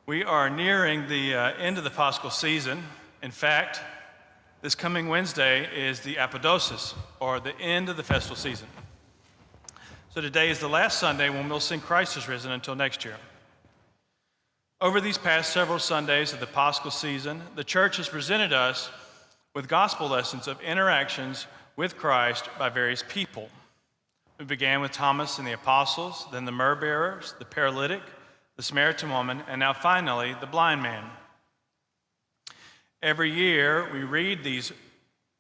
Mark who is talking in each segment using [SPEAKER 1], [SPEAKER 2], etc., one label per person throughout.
[SPEAKER 1] We are nearing the end of the Paschal season. In fact, this coming Wednesday is the Apodosis, or the end of the festival season. So today is the last Sunday when we'll sing Christ is Risen until next year. Over these past several Sundays of the Paschal season, the Church has presented us with gospel lessons of interactions with Christ by various people. We began with Thomas and the apostles, then the myrrh bearers, the paralytic, the Samaritan woman, and now finally, the blind man. Every year, we read these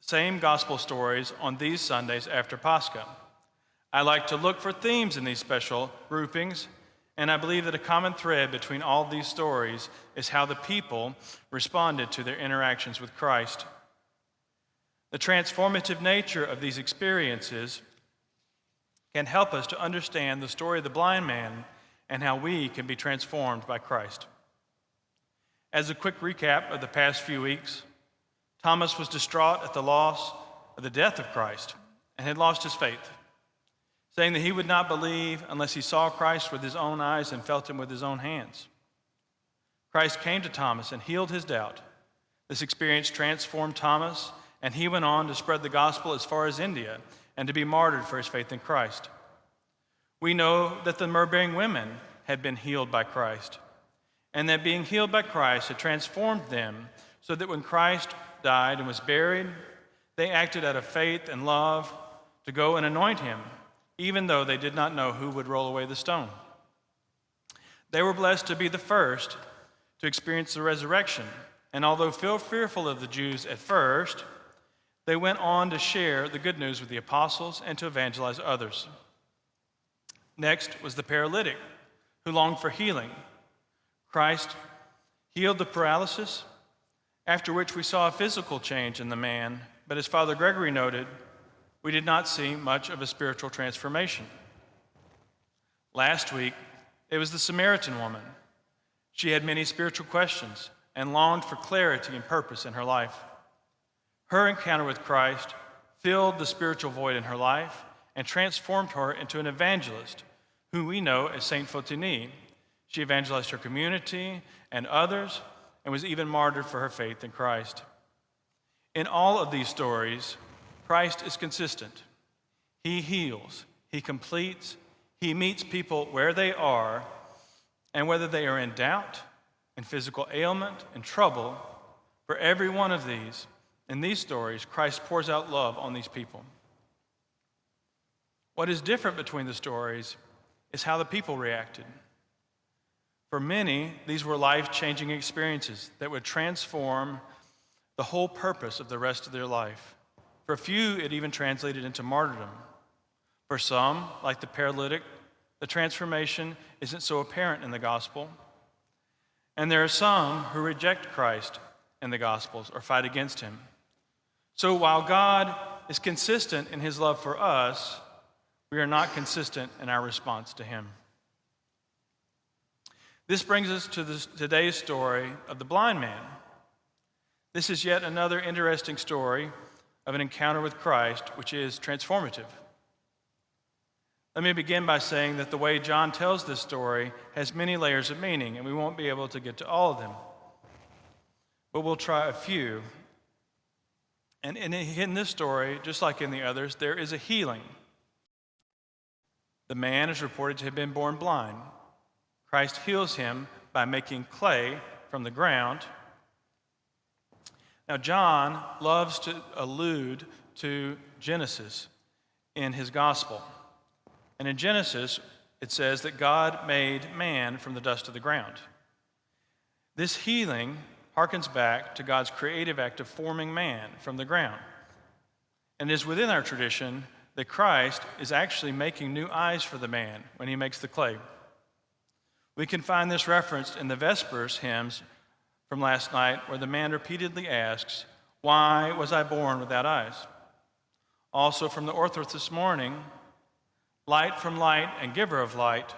[SPEAKER 1] same gospel stories on these Sundays after Pascha. I like to look for themes in these special groupings, and I believe that a common thread between all these stories is how the people responded to their interactions with Christ. The transformative nature of these experiences can help us to understand the story of the blind man and how we can be transformed by Christ. As a quick recap of the past few weeks, Thomas was distraught at the loss of the death of Christ and had lost his faith, saying that he would not believe unless he saw Christ with his own eyes and felt him with his own hands. Christ came to Thomas and healed his doubt. This experience transformed Thomas, and he went on to spread the gospel as far as India and to be martyred for his faith in Christ. We know that the myrrh-bearing women had been healed by Christ, and that being healed by Christ had transformed them so that when Christ died and was buried, they acted out of faith and love to go and anoint him, even though they did not know who would roll away the stone. They were blessed to be the first to experience the resurrection, and although fearful of the Jews at first, they went on to share the good news with the apostles and to evangelize others. Next was the paralytic, who longed for healing. Christ healed the paralysis, after which we saw a physical change in the man, but as Father Gregory noted, we did not see much of a spiritual transformation. Last week, it was the Samaritan woman. She had many spiritual questions and longed for clarity and purpose in her life. Her encounter with Christ filled the spiritual void in her life and transformed her into an evangelist, who we know as Saint Photini. She evangelized her community and others and was even martyred for her faith in Christ. In all of these stories, Christ is consistent. He heals, he completes, he meets people where they are, and whether they are in doubt, in physical ailment, in trouble, for every one of these, in these stories, Christ pours out love on these people. What is different between the stories is how the people reacted. For many, these were life-changing experiences that would transform the whole purpose of the rest of their life. For a few, it even translated into martyrdom. For some, like the paralytic, the transformation isn't so apparent in the gospel. And there are some who reject Christ in the Gospels or fight against him. So while God is consistent in his love for us, we are not consistent in our response to him. This brings us to today's story of the blind man. This is yet another interesting story of an encounter with Christ, which is transformative. Let me begin by saying that the way John tells this story has many layers of meaning, and we won't be able to get to all of them. But we'll try a few. And in this story, just like in the others, there is a healing. The man is reported to have been born blind. Christ heals him by making clay from the ground. Now, John loves to allude to Genesis in his gospel. And in Genesis, it says that God made man from the dust of the ground. This healing harkens back to God's creative act of forming man from the ground. And it is within our tradition that Christ is actually making new eyes for the man when he makes the clay. We can find this referenced in the Vespers hymns from last night, where the man repeatedly asks, "Why was I born without eyes?" Also from the Orthros this morning, "Light from light and giver of light,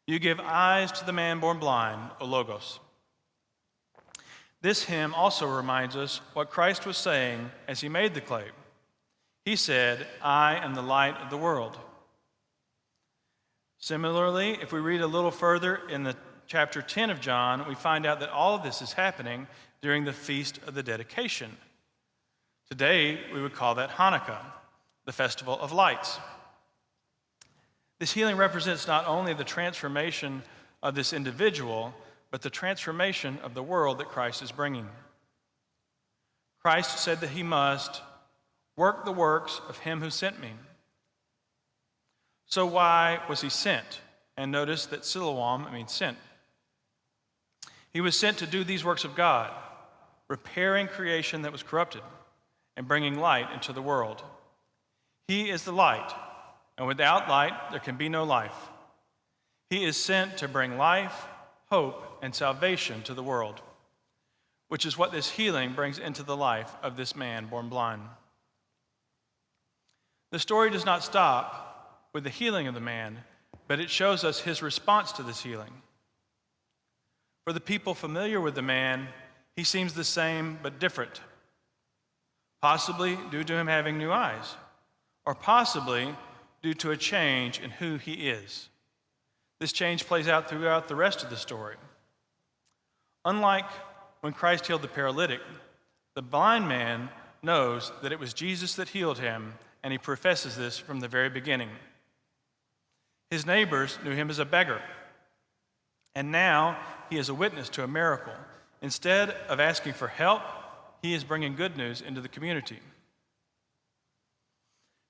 [SPEAKER 1] you give eyes to the man born blind, O Logos." This hymn also reminds us what Christ was saying as he made the clay. He said, "I am the light of the world." Similarly, if we read a little further in the chapter 10 of John, we find out that all of this is happening during the Feast of the Dedication. Today, we would call that Hanukkah, the Festival of Lights. This healing represents not only the transformation of this individual, but the transformation of the world that Christ is bringing. Christ said that he must work the works of him who sent me. So why was he sent? And notice that Siloam means sent. He was sent to do these works of God, repairing creation that was corrupted and bringing light into the world. He is the light, and without light there can be no life. He is sent to bring life, hope, and salvation to the world, which is what this healing brings into the life of this man born blind. The story does not stop with the healing of the man, but it shows us his response to this healing. For the people familiar with the man, he seems the same but different, possibly due to him having new eyes, or possibly due to a change in who he is. This change plays out throughout the rest of the story. Unlike when Christ healed the paralytic, the blind man knows that it was Jesus that healed him, and he professes this from the very beginning. His neighbors knew him as a beggar, and now he is a witness to a miracle. Instead of asking for help, he is bringing good news into the community.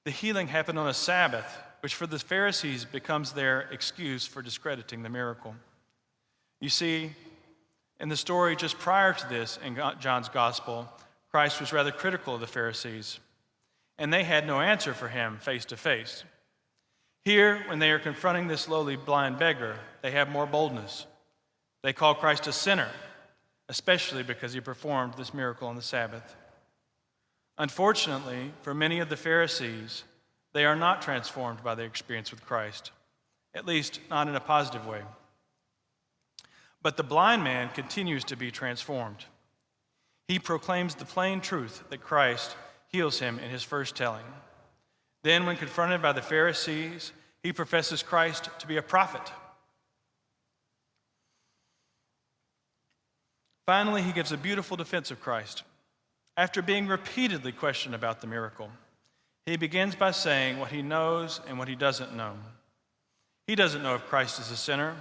[SPEAKER 1] The healing happened on a Sabbath, which for the Pharisees becomes their excuse for discrediting the miracle. You see, in the story just prior to this in John's Gospel, Christ was rather critical of the Pharisees, and they had no answer for him face to face. Here, when they are confronting this lowly blind beggar, they have more boldness. They call Christ a sinner, especially because he performed this miracle on the Sabbath. Unfortunately, for many of the Pharisees, they are not transformed by their experience with Christ, at least not in a positive way. But the blind man continues to be transformed. He proclaims the plain truth that Christ heals him in his first telling. Then, when confronted by the Pharisees, he professes Christ to be a prophet. Finally, he gives a beautiful defense of Christ. After being repeatedly questioned about the miracle, he begins by saying what he knows and what he doesn't know. He doesn't know if Christ is a sinner,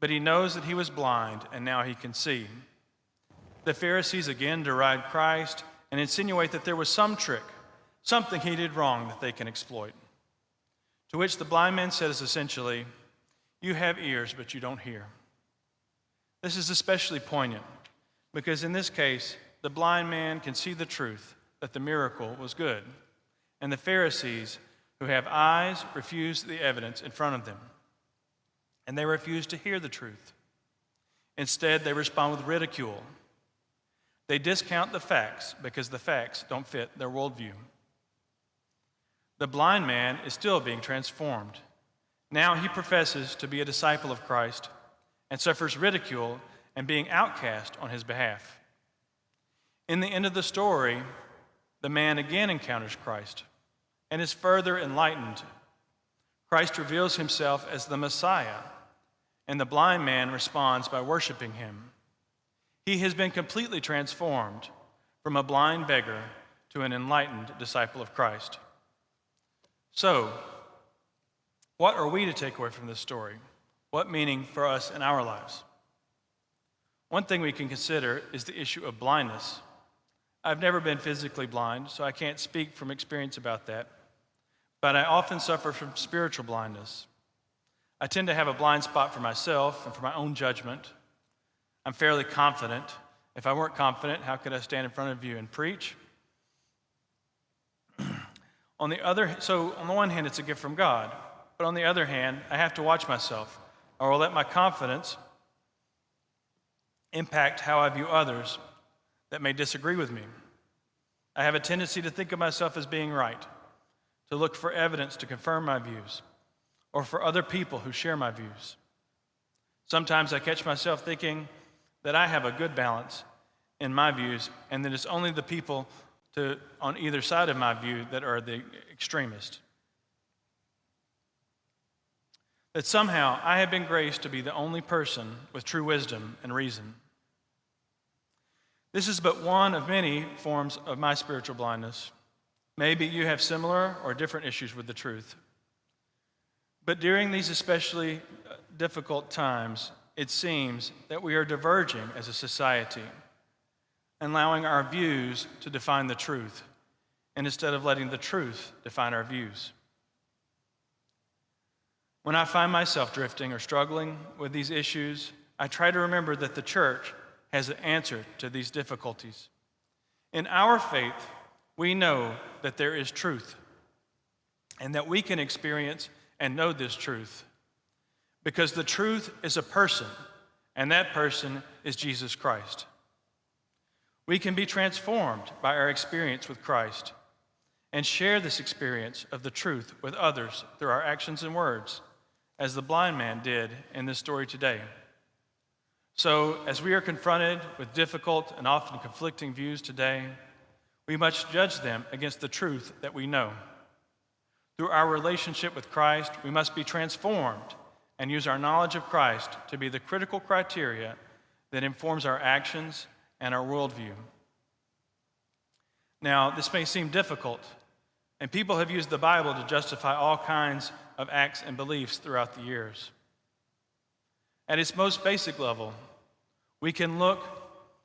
[SPEAKER 1] but he knows that he was blind and now he can see. The Pharisees again deride Christ and insinuate that there was some trick, something he did wrong that they can exploit. To which the blind man says essentially, "You have ears, but you don't hear." This is especially poignant because in this case, the blind man can see the truth that the miracle was good, and the Pharisees, who have eyes, refuse the evidence in front of them, and they refuse to hear the truth. Instead, they respond with ridicule. They discount the facts because the facts don't fit their worldview. The blind man is still being transformed. Now he professes to be a disciple of Christ and suffers ridicule and being outcast on his behalf. In the end of the story, the man again encounters Christ and is further enlightened. Christ reveals himself as the Messiah, and the blind man responds by worshiping him. He has been completely transformed from a blind beggar to an enlightened disciple of Christ. So, what are we to take away from this story? What meaning for us in our lives? One thing we can consider is the issue of blindness. I've never been physically blind, so I can't speak from experience about that, but I often suffer from spiritual blindness. I tend to have a blind spot for myself and for my own judgment. I'm fairly confident. If I weren't confident, how could I stand in front of you and preach? On the one hand, it's a gift from God, but on the other hand, I have to watch myself, or I'll let my confidence impact how I view others that may disagree with me. I have a tendency to think of myself as being right, to look for evidence to confirm my views, or for other people who share my views. Sometimes I catch myself thinking that I have a good balance in my views, and that it's only the people on either side of my view that are the extremist. that somehow I have been graced to be the only person with true wisdom and reason. This is but one of many forms of my spiritual blindness. Maybe you have similar or different issues with the truth. But during these especially difficult times, it seems that we are diverging as a society, allowing our views to define the truth, and instead of letting the truth define our views. When I find myself drifting or struggling with these issues, I try to remember that the church has an answer to these difficulties. In our faith, we know that there is truth and that we can experience and know this truth because the truth is a person, and that person is Jesus Christ. We can be transformed by our experience with Christ and share this experience of the truth with others through our actions and words, as the blind man did in this story today. So, as we are confronted with difficult and often conflicting views today, we must judge them against the truth that we know. Through our relationship with Christ, we must be transformed and use our knowledge of Christ to be the critical criteria that informs our actions and our worldview. Now, this may seem difficult, and people have used the Bible to justify all kinds of acts and beliefs throughout the years. At its most basic level, we can look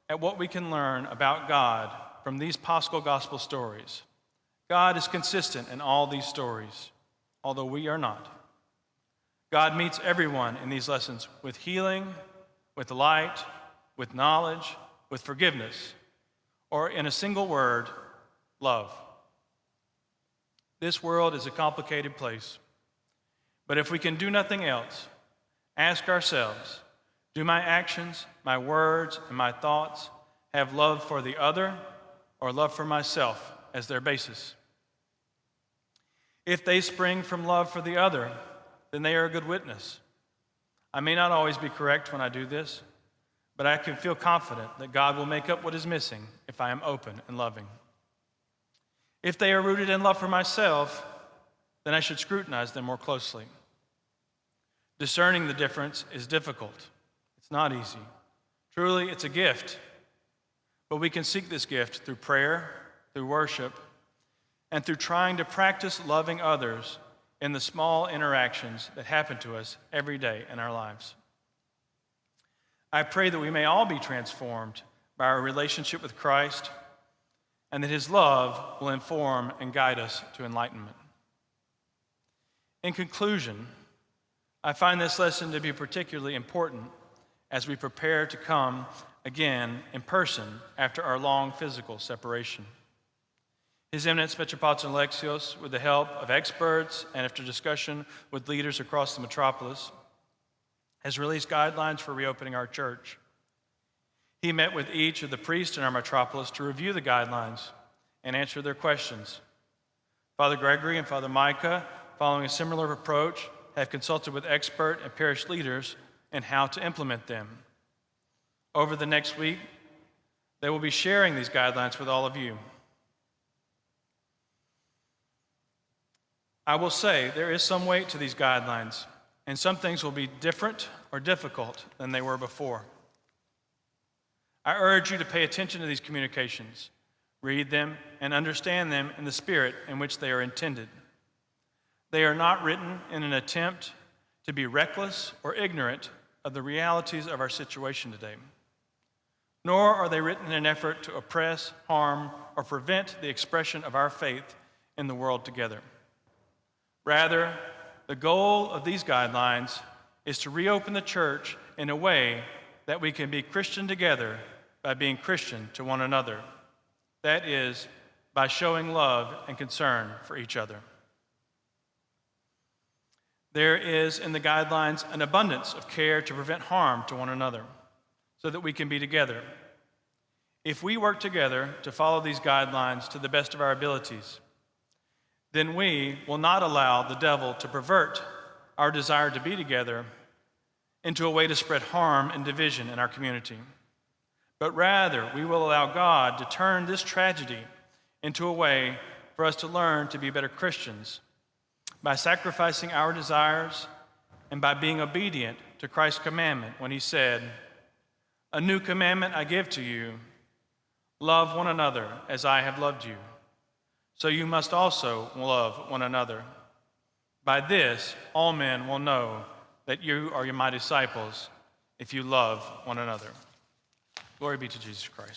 [SPEAKER 1] at what we can learn about God from these Paschal Gospel stories. God is consistent in all these stories, although we are not. God meets everyone in these lessons with healing, with light, with knowledge, with forgiveness, or in a single word, love. This world is a complicated place, but if we can do nothing else, ask ourselves, do my actions, my words, and my thoughts have love for the other or love for myself as their basis? If they spring from love for the other, then they are a good witness. I may not always be correct when I do this, but I can feel confident that God will make up what is missing if I am open and loving. If they are rooted in love for myself, then I should scrutinize them more closely. Discerning the difference is difficult. It's not easy. Truly, it's a gift. But we can seek this gift through prayer, through worship, and through trying to practice loving others in the small interactions that happen to us every day in our lives. I pray that we may all be transformed by our relationship with Christ, and that his love will inform and guide us to enlightenment. In conclusion, I find this lesson to be particularly important as we prepare to come again in person after our long physical separation. His Eminence Metropolitan Alexios, with the help of experts and after discussion with leaders across the metropolis, has released guidelines for reopening our church. He met with each of the priests in our metropolis to review the guidelines and answer their questions. Father Gregory and Father Micah, following a similar approach, have consulted with expert and parish leaders in how to implement them. Over the next week, they will be sharing these guidelines with all of you. I will say there is some weight to these guidelines, and some things will be different or difficult than they were before. I urge you to pay attention to these communications, read them, and understand them in the spirit in which they are intended. They are not written in an attempt to be reckless or ignorant of the realities of our situation today, nor are they written in an effort to oppress, harm, or prevent the expression of our faith in the world together. Rather, the goal of these guidelines is to reopen the church in a way that we can be Christian together by being Christian to one another. That is, by showing love and concern for each other. There is in the guidelines an abundance of care to prevent harm to one another so that we can be together. If we work together to follow these guidelines to the best of our abilities, then we will not allow the devil to pervert our desire to be together into a way to spread harm and division in our community. But rather, we will allow God to turn this tragedy into a way for us to learn to be better Christians by sacrificing our desires and by being obedient to Christ's commandment when he said, "A new commandment I give to you, love one another as I have loved you. So you must also love one another. By this, all men will know that you are my disciples if you love one another." Glory be to Jesus Christ.